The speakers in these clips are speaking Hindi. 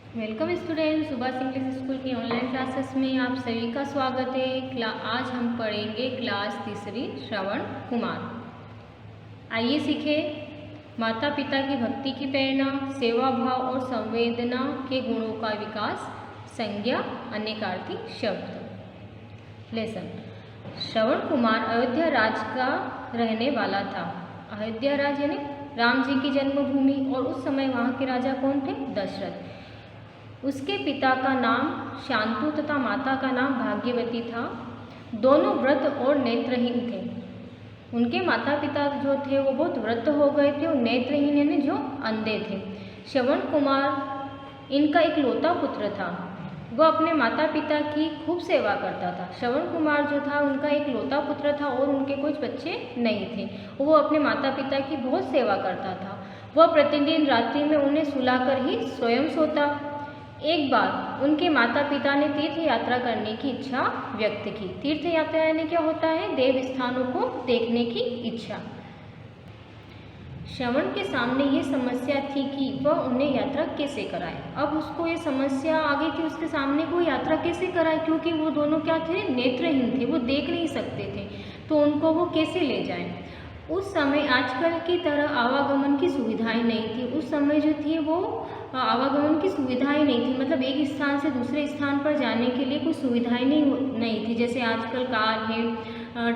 Welcome student, Subhash English school की ऑनलाइन क्लासेस में आप सभी का स्वागत है। आज हम पढ़ेंगे क्लास तीसरी श्रवण कुमार। आइए सीखें माता पिता की भक्ति की प्रेरणा, सेवा भाव और संवेदना के गुणों का विकास, संज्ञा अनेकार्थी शब्द। लेसन। श्रवण कुमार अयोध्या राज का रहने वाला था। अयोध्या राज यानी राम जी की जन्मभूमि, और उस समय वहाँ के राजा कौन थे? दशरथ। उसके पिता का नाम शांतु तथा माता का नाम भाग्यवती था। दोनों व्रत और नेत्रहीन थे। उनके माता पिता जो थे वो बहुत व्रत हो गए थे और नेत्रहीन यानी जो अंधे थे। श्रवण कुमार इनका इकलौता पुत्र था। वह अपने माता पिता की खूब सेवा करता था। श्रवण कुमार जो था उनका इकलौता पुत्र था और उनके कुछ बच्चे नहीं थे। वो अपने माता पिता की बहुत सेवा करता था। वह प्रतिदिन रात्रि में उन्हें सुलाकर ही स्वयं सोता। एक बार उनके माता पिता ने तीर्थ यात्रा करने की इच्छा व्यक्त की। तीर्थ यात्रा यानी क्या होता है? देव स्थानों को देखने की इच्छा। श्रवण के सामने ये समस्या थी कि वह उन्हें यात्रा कैसे कराए। अब उसको ये समस्या आ गई थी उसके सामने, वो यात्रा कैसे कराए, क्योंकि वो दोनों क्या थे? नेत्रहीन थे, वो देख नहीं सकते थे। तो उनको वो कैसे ले जाएं? उस समय आजकल की तरह आवागमन की सुविधाएं नहीं थी। उस समय जो थी वो आवागमन की सुविधाएं नहीं थी, मतलब एक स्थान से दूसरे स्थान पर जाने के लिए कोई सुविधाएं नहीं थी। जैसे आजकल कार है,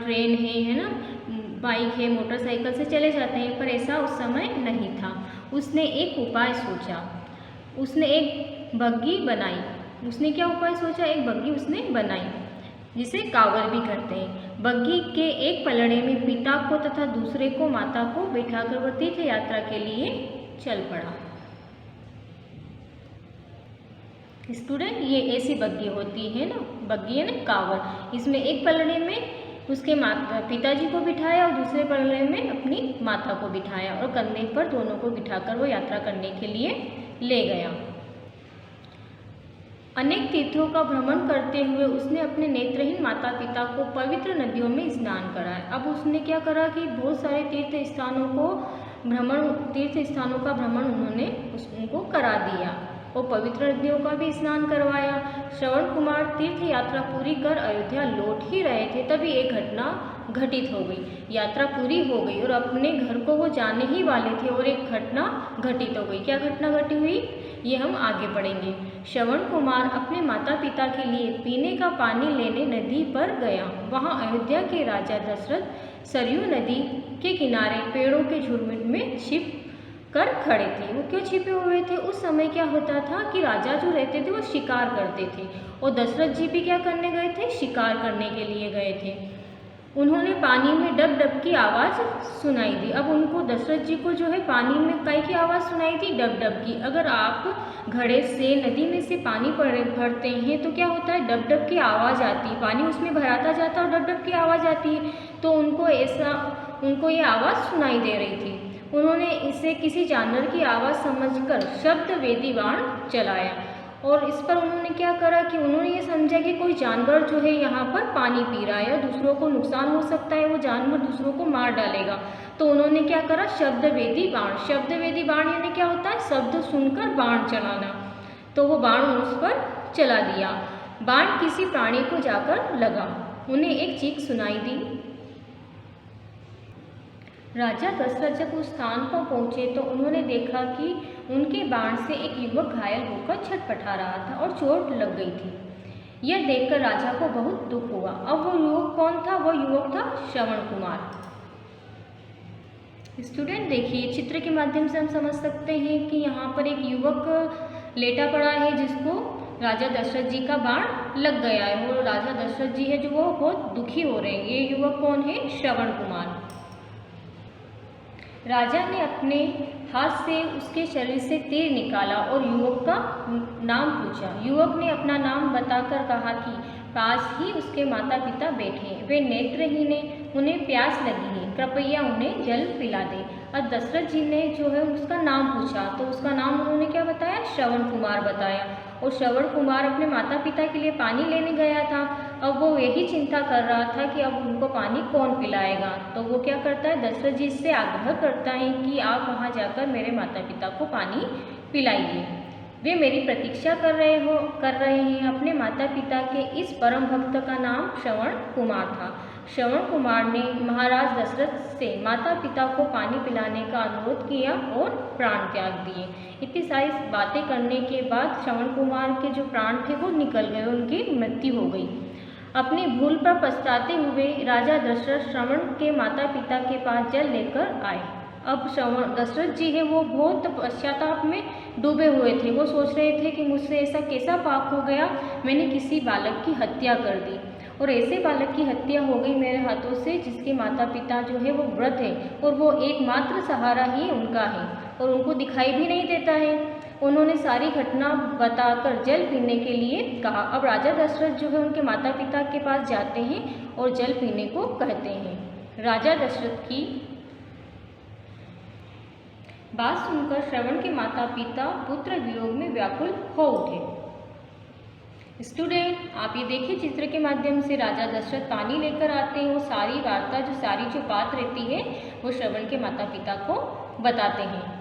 ट्रेन है ना, बाइक है, मोटरसाइकिल से चले जाते हैं, पर ऐसा उस समय नहीं था। उसने एक उपाय सोचा। उसने एक बग्गी बनाई। उसने क्या उपाय सोचा? एक बग्गी उसने बनाई, जिसे कांवर भी कहते हैं। बग्गी के एक पलड़े में पिता को तथा दूसरे को माता को बिठाकर वह तीर्थ यात्रा के लिए चल पड़ा। स्टूडेंट, ये ऐसी बग्गी होती है ना, बग्गी है ना कांवर। इसमें एक पलड़े में उसके पिताजी को बिठाया और दूसरे पलड़े में अपनी माता को बिठाया और कंधे पर दोनों को बिठाकर वो यात्रा करने के लिए ले गया। अनेक तीर्थों का भ्रमण करते हुए उसने अपने नेत्रहीन माता पिता को पवित्र नदियों में स्नान कराया। अब उसने क्या करा कि बहुत सारे तीर्थ स्थानों का भ्रमण उन्होंने उनको करा दिया और पवित्र नदियों का भी स्नान करवाया। श्रवण कुमार तीर्थ यात्रा पूरी कर अयोध्या लौट ही रहे थे, तभी एक घटना घटित हो गई। यात्रा पूरी हो गई और अपने घर को वो जाने ही वाले थे और एक घटना घटित हो गई। क्या घटना घटी हुई, ये हम आगे पढ़ेंगे। श्रवण कुमार अपने माता पिता के लिए पीने का पानी लेने नदी पर गया। वहाँ अयोध्या के राजा दशरथ सरयू नदी के किनारे पेड़ों के झुरमुट में छिप कर खड़े थे। वो क्यों छिपे हुए थे? उस समय क्या होता था कि राजा जो रहते थे वो शिकार करते थे और दशरथ जी भी क्या करने गए थे? शिकार करने के लिए गए थे। उन्होंने पानी में डब डब की आवाज़ सुनाई दी। अब उनको दशरथ जी को जो है पानी में काय की आवाज़ सुनाई थी? डब डब की। अगर आप घड़े से नदी में से पानी भरते हैं तो क्या होता है? डब डब की आवाज़ आती है, पानी उसमें भराता जाता है और डब डब की आवाज़ आती है। तो उनको ये आवाज़ सुनाई दे रही थी। उन्होंने इसे किसी जानवर की आवाज़ समझकर शब्द वेदी बाण चलाया और इस पर उन्होंने क्या करा कि उन्होंने ये समझा कि कोई जानवर जो है यहाँ पर पानी पी रहा है और दूसरों को नुकसान हो सकता है, वो जानवर दूसरों को मार डालेगा। तो उन्होंने क्या करा? शब्द वेदी बाण। शब्द वेदी बाण यानी क्या होता है? शब्द सुनकर बाण चलाना। तो वो बाण उस पर चला दिया। बाण किसी प्राणी को जाकर लगा। उन्हें एक चीख सुनाई दी। राजा दशरथ जब उस स्थान पर पहुँचे तो उन्होंने देखा कि उनके बाण से एक युवक घायल होकर छटपटा रहा था और चोट लग गई थी। यह देखकर राजा को बहुत दुख हुआ। अब वो युवक कौन था? वो युवक था श्रवण कुमार। स्टूडेंट, देखिए चित्र के माध्यम से हम समझ सकते हैं कि यहाँ पर एक युवक लेटा पड़ा है जिसको राजा दशरथ जी का बाण लग गया है और राजा दशरथ जी है जो वो बहुत दुखी हो रहे हैं। ये युवक कौन है? श्रवण कुमार। राजा ने अपने हाथ से उसके शरीर से तीर निकाला और युवक का नाम पूछा। युवक ने अपना नाम बताकर कहा कि पास ही उसके माता पिता बैठे हैं, वे नेत्रहीन हैं, उन्हें प्यास लगी है, कृपया उन्हें जल पिला दे। और दशरथ जी ने जो है उसका नाम पूछा तो उसका नाम उन्होंने क्या बताया? श्रवण कुमार बताया। और श्रवण कुमार अपने माता पिता के लिए पानी लेने गया था। अब वो यही चिंता कर रहा था कि अब उनको पानी कौन पिलाएगा। तो वो क्या करता है? दशरथ जी से आग्रह करता है कि आप वहाँ जाकर मेरे माता पिता को पानी पिलाइए। वे मेरी प्रतीक्षा कर रहे हैं। अपने माता पिता के इस परम भक्त का नाम श्रवण कुमार था। श्रवण कुमार ने महाराज दशरथ से माता पिता को पानी पिलाने का अनुरोध किया और प्राण त्याग दिए। इतनी सारी बातें करने के बाद श्रवण कुमार के जो प्राण थे वो निकल गए, उनकी मृत्यु हो गई। अपनी भूल पर पछताते हुए राजा दशरथ श्रवण के माता पिता के पास जल लेकर आए। अब श्रवण दशरथ जी है वो बहुत पश्चाताप में डूबे हुए थे। वो सोच रहे थे कि मुझसे ऐसा कैसा पाप हो गया, मैंने किसी बालक की हत्या कर दी और ऐसे बालक की हत्या हो गई मेरे हाथों से जिसके माता पिता जो है वो वृद्ध है और वो एकमात्र सहारा ही उनका है और उनको दिखाई भी नहीं देता है। उन्होंने सारी घटना बताकर जल पीने के लिए कहा। अब राजा दशरथ जो है उनके माता पिता के पास जाते हैं और जल पीने को कहते हैं। राजा दशरथ की बात सुनकर श्रवण के माता पिता पुत्र वियोग में व्याकुल हो उठे। स्टूडेंट, आप ये देखिए चित्र के माध्यम से राजा दशरथ पानी लेकर आते हैं। वो सारी वार्ता सारी जो बात रहती है वो श्रवण के माता पिता को बताते हैं।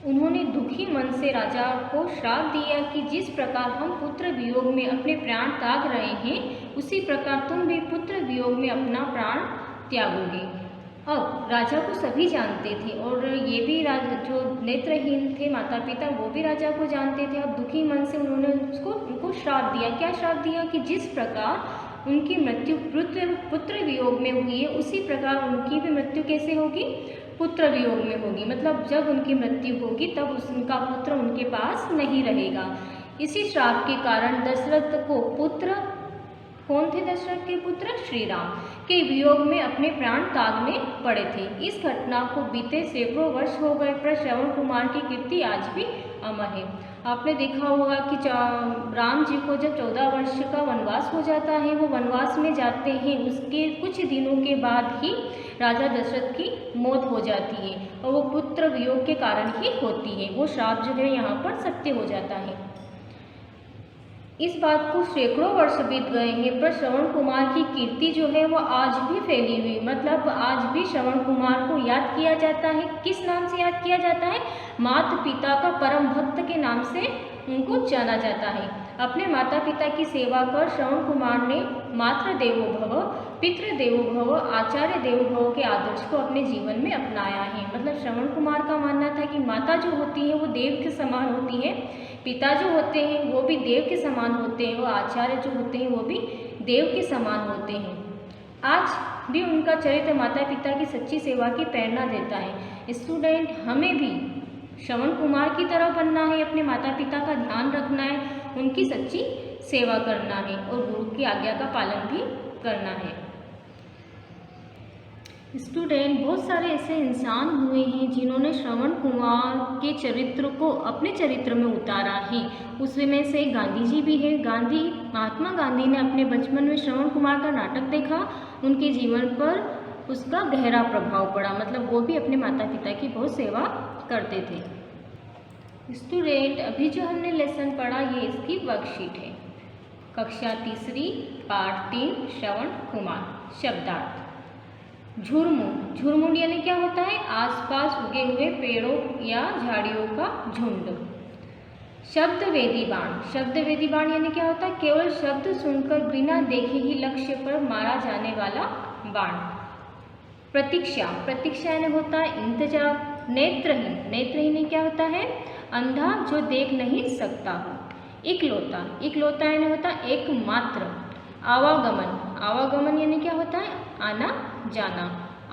उन्होंने दुखी मन से राजा को श्राप दिया कि जिस प्रकार हम पुत्र वियोग में अपने प्राण त्याग रहे हैं उसी प्रकार तुम भी पुत्र वियोग में अपना प्राण त्यागोगे। अब राजा को सभी जानते थे और ये भी जो नेत्रहीन थे माता पिता वो भी राजा को जानते थे। अब दुखी मन से उन्होंने उनको श्राप दिया। क्या श्राप दिया कि जिस प्रकार उनकी मृत्यु पुत्र वियोग में हुई है उसी प्रकार उनकी भी मृत्यु कैसे होगी, पुत्र वियोग में होगी। मतलब जब उनकी मृत्यु होगी तब उनका पुत्र उनके पास नहीं रहेगा। इसी श्राप के कारण दशरथ को पुत्र, कौन थे दशरथ के पुत्र, श्री राम के वियोग में अपने प्राण त्यागने पड़े थे। इस घटना को बीते सैकड़ों वर्ष हो गए पर श्रवण कुमार की कीर्ति आज भी अमर है। आपने देखा होगा कि राम जी को जब 14 वर्ष का वनवास हो जाता है, वो वनवास में जाते हैं, उसके कुछ दिनों के बाद ही राजा दशरथ की मौत हो जाती है और वो पुत्र वियोग के कारण ही होती है। वो श्राप जो है यहाँ पर सत्य हो जाता है। इस बात को सैकड़ों वर्ष बीत गए हैं पर श्रवण कुमार की कीर्ति जो है वो आज भी फैली हुई। मतलब आज भी श्रवण कुमार को याद किया जाता है। किस नाम से याद किया जाता है, माता पिता का परम भक्त के नाम से उनको जाना जाता है। अपने माता पिता की सेवा कर श्रवण कुमार ने मातृ देवो भव, पितृ देवो भव, आचार्य देवो भव के आदर्श को अपने जीवन में अपनाया है। मतलब श्रवण कुमार का मानना था कि माता जो होती है वो देव के समान होती है, पिता जो होते हैं वो भी देव के समान होते हैं, वो आचार्य जो होते हैं वो भी देव के समान होते हैं। आज भी उनका चरित्र माता पिता की सच्ची सेवा की प्रेरणा देता है। स्टूडेंट, हमें भी श्रवण कुमार की तरह बनना है, अपने माता पिता का ध्यान रखना है, उनकी सच्ची सेवा करना है और गुरु की आज्ञा का पालन भी करना है। स्टूडेंट, बहुत सारे ऐसे इंसान हुए हैं जिन्होंने श्रवण कुमार के चरित्र को अपने चरित्र में उतारा है। उसमें से गांधी जी भी है। महात्मा गांधी ने अपने बचपन में श्रवण कुमार का नाटक देखा, उनके जीवन पर उसका गहरा प्रभाव पड़ा। मतलब वो भी अपने माता पिता की बहुत सेवा करते थे। स्टूडेंट, अभी जो हमने लेसन पढ़ा ये इसकी वर्कशीट है। कक्षा तीसरी पाठ 3 श्रवण कुमार। शब्दार्थ। झुरमुंड, झुरमुंड यानी क्या होता है, आसपास उगे हुए पेड़ों या झाड़ियों का झुंड। शब्दवेदी बाण, शब्दवेदी बाण यानी क्या होता है, केवल शब्द सुनकर बिना देखे ही लक्ष्य पर मारा जाने वाला बाण। प्रतीक्षा, प्रतीक्षा यानी होता है इंतजार। नेत्रहीन, नेत्रहीन क्या होता है, अंधा जो देख नहीं सकता हो। इकलौता, इकलौता यानी होता है एकमात्र। आवागमन, आवागमन यानी क्या होता है, आना जाना।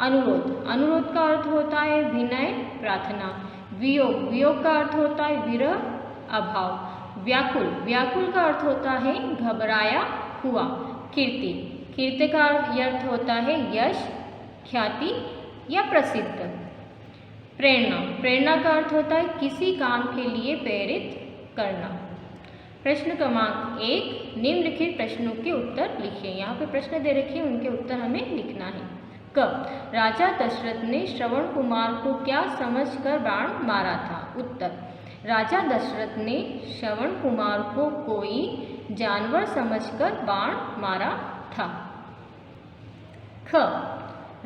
अनुरोध, अनुरोध का अर्थ होता है विनय प्रार्थना। वियोग, वियोग का अर्थ होता है विरह अभाव। व्याकुल, व्याकुल का अर्थ होता है घबराया हुआ। कीर्ति, कीर्ति का अर्थ होता है यश, ख्याति या प्रसिद्ध। प्रेरणा, प्रेरणा का अर्थ होता है किसी काम के लिए प्रेरित करना। प्रश्न क्रमांक 1, निम्नलिखित प्रश्नों के उत्तर लिखिए। यहाँ पे प्रश्न दे रखे हैं, उनके उत्तर हमें लिखना है। क, राजा दशरथ ने श्रवण कुमार को क्या समझकर बाण मारा था? उत्तर, राजा दशरथ ने श्रवण कुमार को कोई जानवर समझकर बाण मारा था। ख,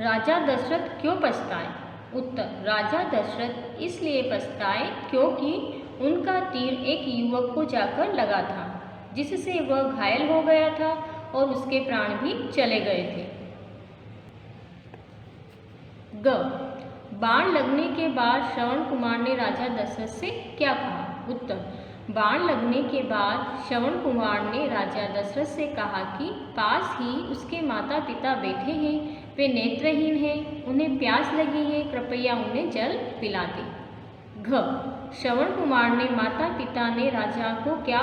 राजा दशरथ क्यों पछताए? उत्तर, राजा दशरथ इसलिए पछताए क्योंकि उनका तीर एक युवक को जाकर लगा था, जिससे वह घायल हो गया था और उसके प्राण भी चले गए थे। ग, बाण लगने के बाद श्रवण कुमार ने राजा दशरथ से क्या कहा? उत्तर, बाण लगने के बाद श्रवण कुमार ने राजा दशरथ से कहा कि पास ही उसके माता पिता बैठे हैं, वे नेत्रहीन हैं, उन्हें प्यास लगी है, कृपया उन्हें जल पिला दे। घ, श्रवण कुमार ने माता पिता ने राजा को क्या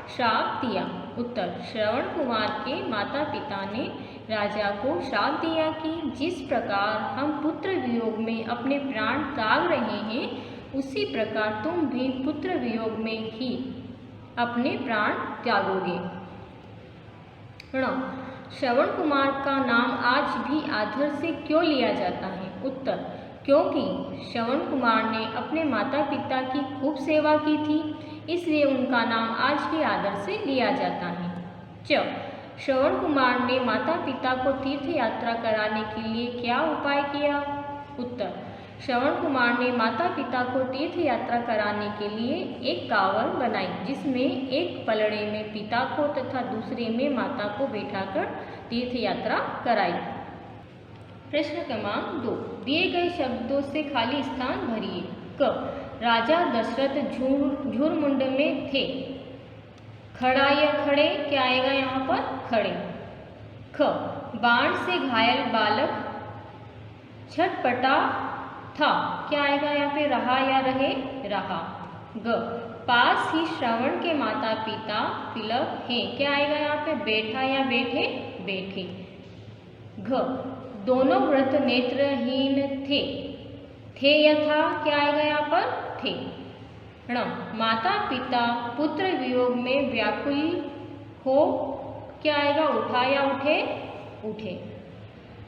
श्राप दिया? उत्तर, श्रवण कुमार के माता पिता ने राजा को श्राप दिया कि जिस प्रकार हम पुत्र वियोग में अपने प्राण त्याग रहे हैं, उसी प्रकार तुम भी पुत्र वियोग में ही अपने प्राण त्यागोगे। श्रवण कुमार का नाम आज भी आदर से क्यों लिया जाता है? उत्तर, क्योंकि श्रवण कुमार ने अपने माता पिता की खूब सेवा की थी, इसलिए उनका नाम आज भी आदर से लिया जाता है। च, श्रवण कुमार ने माता पिता को तीर्थ यात्रा कराने के लिए क्या उपाय किया? उत्तर, श्रवण कुमार ने माता पिता को तीर्थ यात्रा कराने के लिए एक कांवड़ बनाई, जिसमें एक पलड़े में पिता को तथा दूसरे में माता को बैठाकर तीर्थ यात्रा कराई। प्रश्न क्रमांक 2, दिए गए शब्दों से खाली स्थान भरिए। क, राजा दशरथ झुरमुंड में थे। खड़ा या खड़े, क्या आएगा यहाँ पर? खड़े। ख, बाण से घायल बालक छटपटा था, क्या आएगा यहाँ पे? रहा या रहे? रहा। ग, पास ही श्रवण के माता पिता तिलक हैं, क्या आएगा यहाँ पे? बैठा या बैठे? बैठे। घ, दोनों व्रत नेत्रहीन थे या था, क्या आएगा यहाँ पर? थे। ण, माता पिता पुत्र वियोग में व्याकुल हो, क्या आएगा? उठा या उठे? उठे।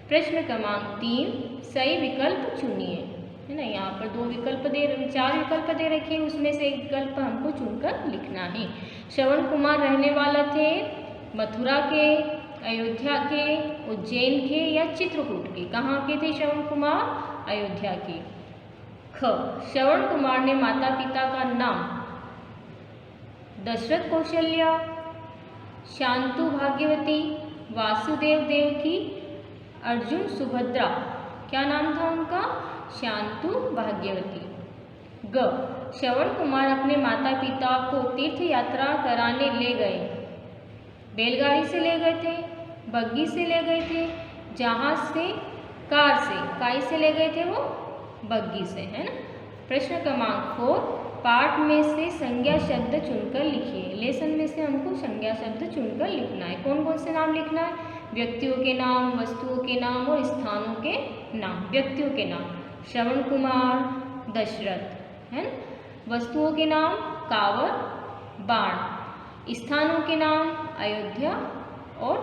प्रश्न क्रमांक 3, सही विकल्प चुनिए। है ना, यहाँ पर 4 विकल्प दे रखे हैं, उसमें से एक विकल्प हमको चुनकर लिखना है। श्रवण कुमार रहने वाला थे मथुरा के, अयोध्या के, उज्जैन के या चित्रकूट के? कहाँ के थे श्रवण कुमार? अयोध्या के। ख, श्रवण कुमार ने माता पिता का नाम दशरथ कौशल्या, शांतु भाग्यवती, वासुदेव देवकी, अर्जुन सुभद्रा, क्या नाम था उनका? शांतु भाग्यवती। ग, श्रवण कुमार अपने माता पिता को तीर्थ यात्रा कराने ले गए। बैलगाड़ी से ले गए थे, बग्गी से ले गए थे, जहाज से, कार से? काय से ले गए थे वो? बग्गी से, है ना। प्रश्न क्रमांक 4, पाठ में से संज्ञा शब्द चुनकर लिखिए। लेसन में से हमको संज्ञा शब्द चुनकर लिखना है। कौन कौन से नाम लिखना है? व्यक्तियों के नाम, वस्तुओं के नाम और स्थानों के नाम। व्यक्तियों के नाम श्रवण कुमार, दशरथ, है ना। वस्तुओं के नाम कांवड़, बाण। स्थानों के नाम अयोध्या और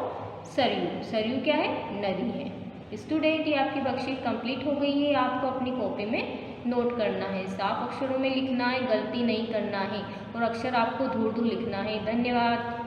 सरयू। सरयू क्या है? नदी है। स्टूडेंट, ये आपकी वर्कशीट कंप्लीट हो गई है। आपको अपनी कॉपी में नोट करना है, साफ अक्षरों में लिखना है, गलती नहीं करना है और अक्षर आपको धूल धूल लिखना है। धन्यवाद।